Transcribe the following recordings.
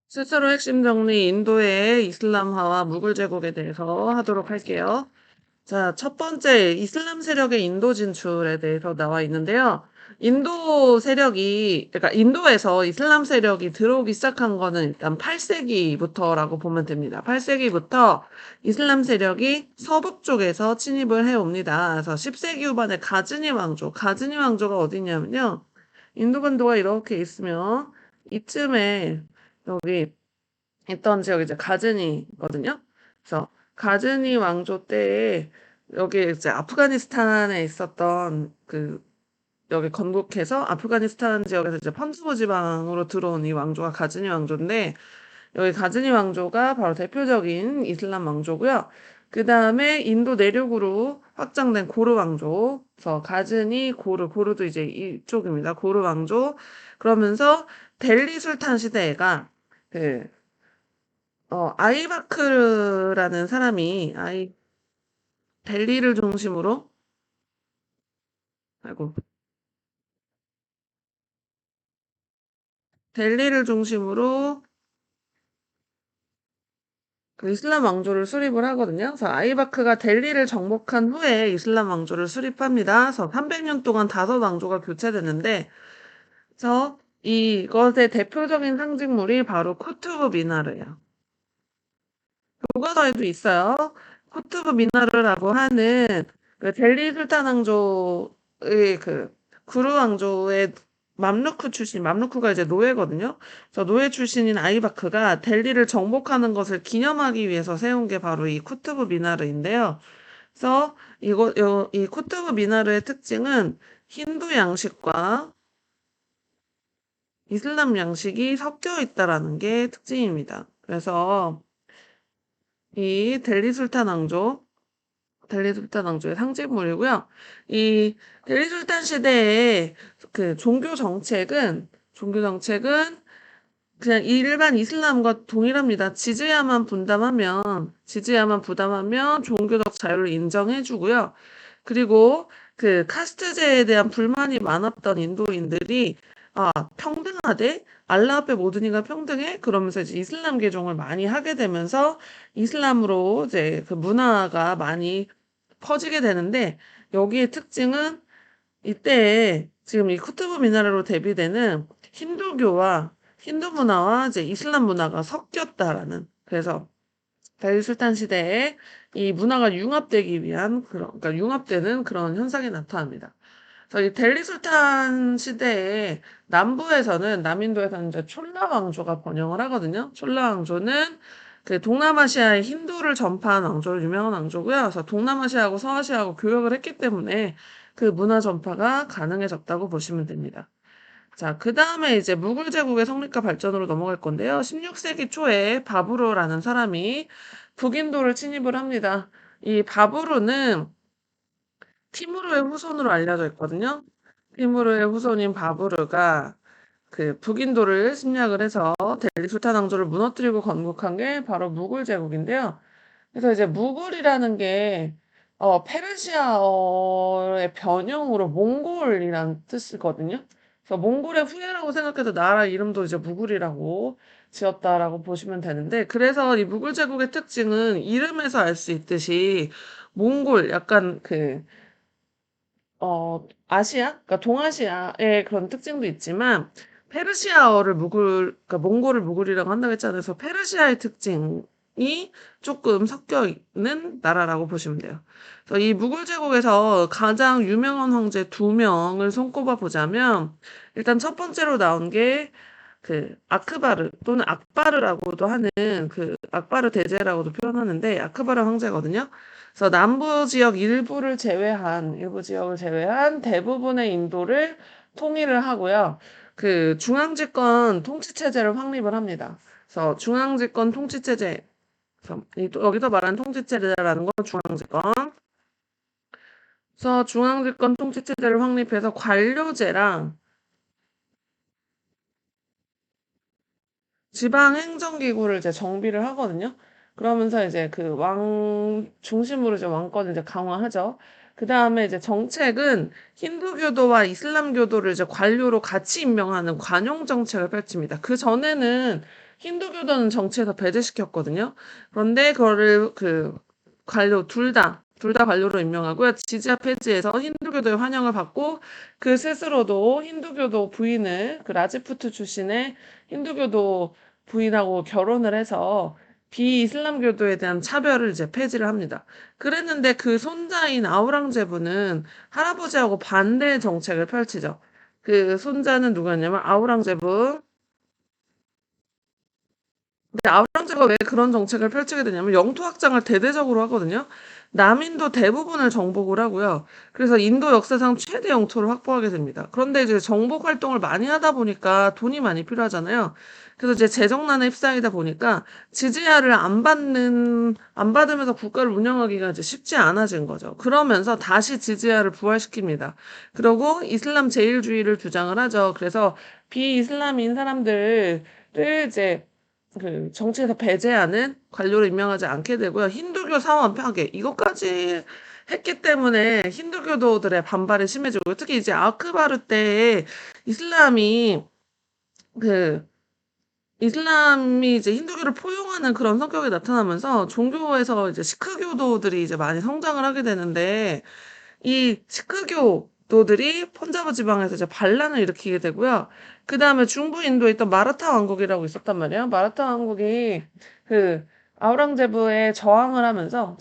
스스로 핵심 정리 인도의 이슬람화와 무굴 제국에 대해서 하도록 할게요. 자, 첫 번째 이슬람 세력의 인도 진출에 대해서 나와 있는데요. 인도 세력이, 그러니까 인도에서 이슬람 세력이 들어오기 시작한 거는 일단 8세기부터라고 보면 됩니다. 8세기부터 이슬람 세력이 서북 쪽에서 침입을 해옵니다. 그래서 10세기 후반에 가즈니 왕조가 어디냐면요. 인도 반도가 이렇게 있으면 이쯤에 여기 있던 지역이 이제 가즈니거든요. 그래서 가즈니 왕조 때에 여기 이제 아프가니스탄에 있었던 여기 건국해서 아프가니스탄 지역에서 이제 펀투브 지방으로 들어온 이 왕조가 가즈니 왕조인데 여기 가즈니 왕조가 바로 대표적인 이슬람 왕조고요. 그 다음에 인도 내륙으로 확장된 고르 왕조. 그래서 가즈니, 고르도 이제 이쪽입니다. 고르 왕조. 그러면서 델리 술탄 시대가 그 아이바크라는 사람이 델리를 중심으로 아이고 델리를 중심으로 그 이슬람 왕조를 수립을 하거든요. 그래서 아이바크가 델리를 정복한 후에 이슬람 왕조를 수립합니다. 그래서 300년 동안 다섯 왕조가 교체되는데, 그래서 이것의 대표적인 상징물이 바로 쿠투브 미나르예요. 교과서에도 있어요. 쿠투브 미나르라고 하는 그 델리 술탄 왕조의 구루 왕조의 맘루크가 이제 노예거든요. 그래서 노예 출신인 아이바크가 델리를 정복하는 것을 기념하기 위해서 세운 게 바로 이 쿠투브 미나르인데요. 그래서 이 쿠투브 미나르의 특징은 힌두 양식과 이슬람 양식이 섞여 있다라는 게 특징입니다. 그래서 이 델리 술탄 왕조의 상징물이고요. 이 델리 술탄 시대의 종교 정책은 그냥 일반 이슬람과 동일합니다. 지즈야만 부담하면 종교적 자유를 인정해주고요. 그리고 그 카스트제에 대한 불만이 많았던 인도인들이 평등하대? 알라 앞에 모든 이가 평등해? 그러면서 이제 이슬람 개종을 많이 하게 되면서 이슬람으로 이제 그 문화가 많이 퍼지게 되는데 여기의 특징은 이때에 지금 이 쿠투브 미나르로 대비되는 힌두 문화와 이제 이슬람 문화가 섞였다라는 그래서 델리 술탄 시대에 이 문화가 융합되기 위한 그러니까 융합되는 그런 현상이 나타납니다. 그래서 이 델리 술탄 시대에 남인도에서는 이제 촐라 왕조가 번영을 하거든요. 촐라 왕조는 그 동남아시아의 힌두를 전파한 왕조로 유명한 왕조고요. 그래서 동남아시아하고 서아시아하고 교역을 했기 때문에 그 문화 전파가 가능해졌다고 보시면 됩니다. 자, 그 다음에 이제 무굴 제국의 성립과 발전으로 넘어갈 건데요. 16세기 초에 바브루라는 사람이 북인도를 침입을 합니다. 이 바브루는 티무르의 후손으로 알려져 있거든요. 티무르의 후손인 바브르가 그 북인도를 침략을 해서 델리 술탄 왕조를 무너뜨리고 건국한 게 바로 무굴 제국인데요. 그래서 이제 무굴이라는 게 페르시아어의 변형으로 몽골이란 뜻이거든요. 그래서 몽골의 후예라고 생각해서 나라 이름도 이제 무굴이라고 지었다라고 보시면 되는데 그래서 이 무굴 제국의 특징은 이름에서 알 수 있듯이 몽골 약간 그러니까 동아시아의 그런 특징도 있지만, 그러니까 몽골을 무굴이라고 한다고 했잖아요. 그래서 페르시아의 특징이 조금 섞여 있는 나라라고 보시면 돼요. 그래서 이 무굴 제국에서 가장 유명한 황제 두 명을 손꼽아 보자면, 일단 첫 번째로 나온 게 아크바르 또는 악바르라고도 하는 악바르 대제라고도 표현하는데 아크바르 황제거든요. 그래서 일부 지역을 제외한 대부분의 인도를 통일을 하고요. 그 중앙집권 통치체제를 확립을 합니다. 그래서 중앙집권 통치체제, 그래서 여기서 말하는 통치체제라는 건 중앙집권. 그래서 중앙집권 통치체제를 확립해서 관료제랑 지방행정기구를 이제 정비를 하거든요. 그러면서 이제 그 중심으로 이제 왕권을 이제 강화하죠. 그 다음에 이제 정책은 힌두교도와 이슬람교도를 이제 관료로 같이 임명하는 관용 정책을 펼칩니다. 그 전에는 힌두교도는 정치에서 배제시켰거든요. 그런데 그거를 관료 둘 다 관료로 임명하고요. 지지아 폐지에서 힌두교도의 환영을 받고 그 스스로도 힌두교도 부인을 라지푸트 출신의 힌두교도 부인하고 결혼을 해서 비이슬람교도에 대한 차별을 이제 폐지를 합니다. 그랬는데 그 손자인 아우랑제부는 할아버지하고 반대 정책을 펼치죠. 그 손자는 누구였냐면 아우랑제부. 근데 아우랑제부가 왜 그런 정책을 펼치게 되냐면 영토 확장을 대대적으로 하거든요. 남인도 대부분을 정복을 하고요. 그래서 인도 역사상 최대 영토를 확보하게 됩니다. 그런데 이제 정복 활동을 많이 하다 보니까 돈이 많이 필요하잖아요. 그래서 이제 재정난에 휩싸이다 보니까 지지야를 안 받으면서 국가를 운영하기가 이제 쉽지 않아진 거죠. 그러면서 다시 지지야를 부활시킵니다. 그리고 이슬람 제일주의를 주장을 하죠. 그래서 비이슬람인 사람들을 이제 정치에서 배제하는 관료로 임명하지 않게 되고요. 힌두교 사원 파괴 이것까지 했기 때문에 힌두교도들의 반발이 심해지고 특히 이제 아크바르 때에 이슬람이 그 이슬람이 이제 힌두교를 포용하는 그런 성격이 나타나면서 종교에서 이제 시크교도들이 이제 많이 성장을 하게 되는데 이 시크교도들이 펀자브 지방에서 이제 반란을 일으키게 되고요. 그 다음에 중부 인도에 있던 마라타 왕국이라고 있었단 말이에요. 마라타 왕국이 그 아우랑제부에 저항을 하면서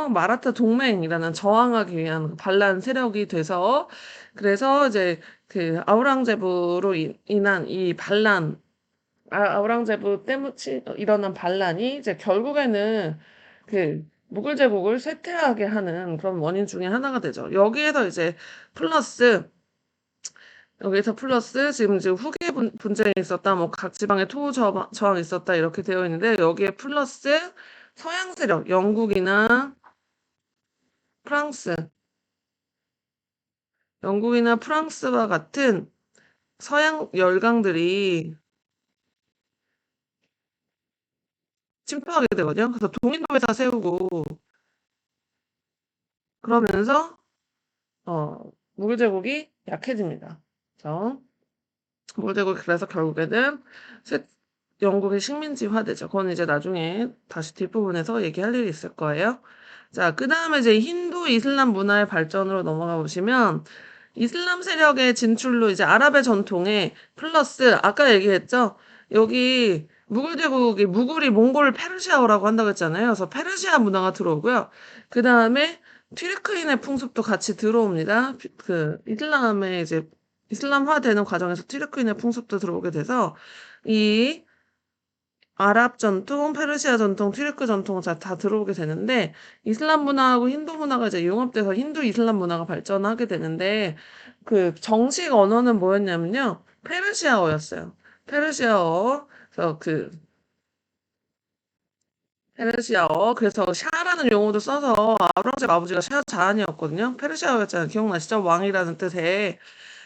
마라타 동맹이라는 저항하기 위한 반란 세력이 돼서 그래서 이제 아우랑제부로 인한 이 아우랑제부 때문에 일어난 반란이 이제 결국에는 무굴 제국을 쇠퇴하게 하는 그런 원인 중에 하나가 되죠. 여기에서 플러스 지금 후계 분쟁이 있었다, 뭐 각 지방에 저항이 있었다 이렇게 되어 있는데 여기에 플러스 서양 세력, 프랑스, 영국이나 프랑스와 같은 서양 열강들이 침투하게 되거든요. 그래서 동인도 회사 세우고 그러면서 무굴 제국이 약해집니다. 그래서 무굴 제국이 그래서 결국에는 세- 영국의 식민지화되죠. 그건 이제 나중에 다시 뒷부분에서 얘기할 일이 있을 거예요. 자, 그 다음에 이제 힌두 이슬람 문화의 발전으로 넘어가 보시면 이슬람 세력의 진출로 이제 아랍의 전통에 플러스 아까 얘기했죠. 여기 무굴 제국이 무굴이 몽골 페르시아어라고 한다고 했잖아요. 그래서 페르시아 문화가 들어오고요. 그 다음에 튀르크인의 풍습도 같이 들어옵니다. 이제 이슬람화 되는 과정에서 튀르크인의 풍습도 들어오게 돼서 이 아랍 전통, 페르시아 전통, 튀르크 전통 다 들어오게 되는데 이슬람 문화하고 힌두 문화가 이제 융합돼서 힌두 이슬람 문화가 발전하게 되는데 그 정식 언어는 뭐였냐면요. 페르시아어였어요. 페르시아어. 그래서 페르시아어. 그래서 샤라는 용어도 써서 아우랑제ب 아버지가 샤 자한이었거든요. 페르시아어였잖아요. 기억나시죠? 왕이라는 뜻의.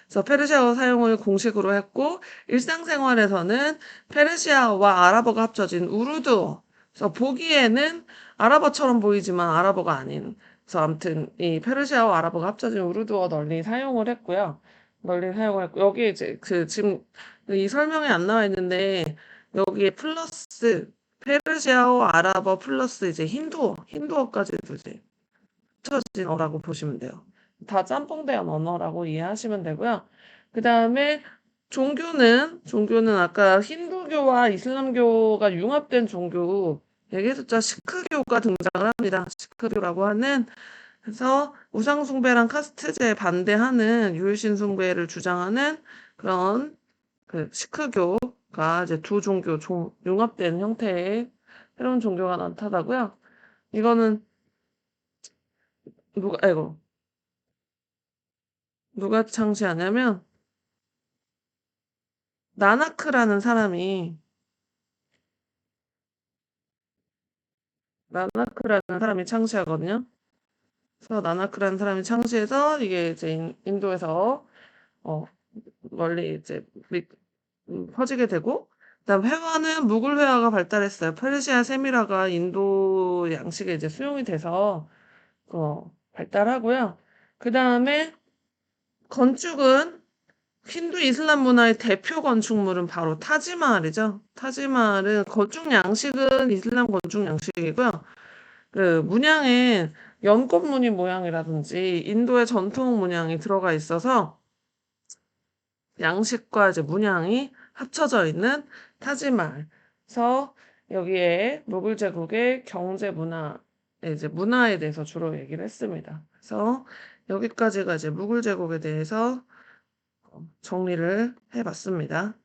그래서 페르시아어 사용을 공식으로 했고 일상생활에서는 페르시아어와 아랍어가 합쳐진 우르두어. 그래서 보기에는 아랍어처럼 보이지만 아랍어가 아닌. 그래서 아무튼 이 페르시아어 아랍어가 합쳐진 우르두어 널리 사용을 했고요. 널리 사용을 했고 여기 이제 지금 이 설명에 안 나와 있는데 여기에 플러스 페르시아어 아랍어 플러스 이제 힌두어까지도 이제 합쳐진 어라고 보시면 돼요. 다 짬뽕된 언어라고 이해하시면 되고요. 그 다음에 종교는 아까 힌두교와 이슬람교가 융합된 종교 얘기했었죠. 시크교가 등장을 합니다. 시크교라고 하는 그래서 우상숭배랑 카스트제에 반대하는 유일신 숭배를 주장하는 그런 시크교가 이제 두 종교 융합된 형태의 새로운 종교가 나타나고요. 이거는 아이고 누가 창시하냐면 나나크라는 사람이 나나크라는 사람이 창시하거든요. 그래서 나나크라는 사람이 창시해서 이게 이제 인도에서 어, 멀리 이제 퍼지게 되고 그다음 회화는 무굴 회화가 발달했어요. 페르시아 세미라가 인도 양식에 이제 수용이 돼서 발달하고요. 그 다음에 건축은 힌두 이슬람 문화의 대표 건축물은 바로 타지마할이죠. 타지마할은 건축 양식은 이슬람 건축 양식이고요. 그 문양엔 연꽃 무늬 모양이라든지 인도의 전통 문양이 들어가 있어서 양식과 이제 문양이 합쳐져 있는 타지마할. 그래서 여기에 무굴 제국의 경제 문화, 이제 문화에 대해서 주로 얘기를 했습니다. 그래서 여기까지가 이제 무굴 제국에 대해서 정리를 해봤습니다.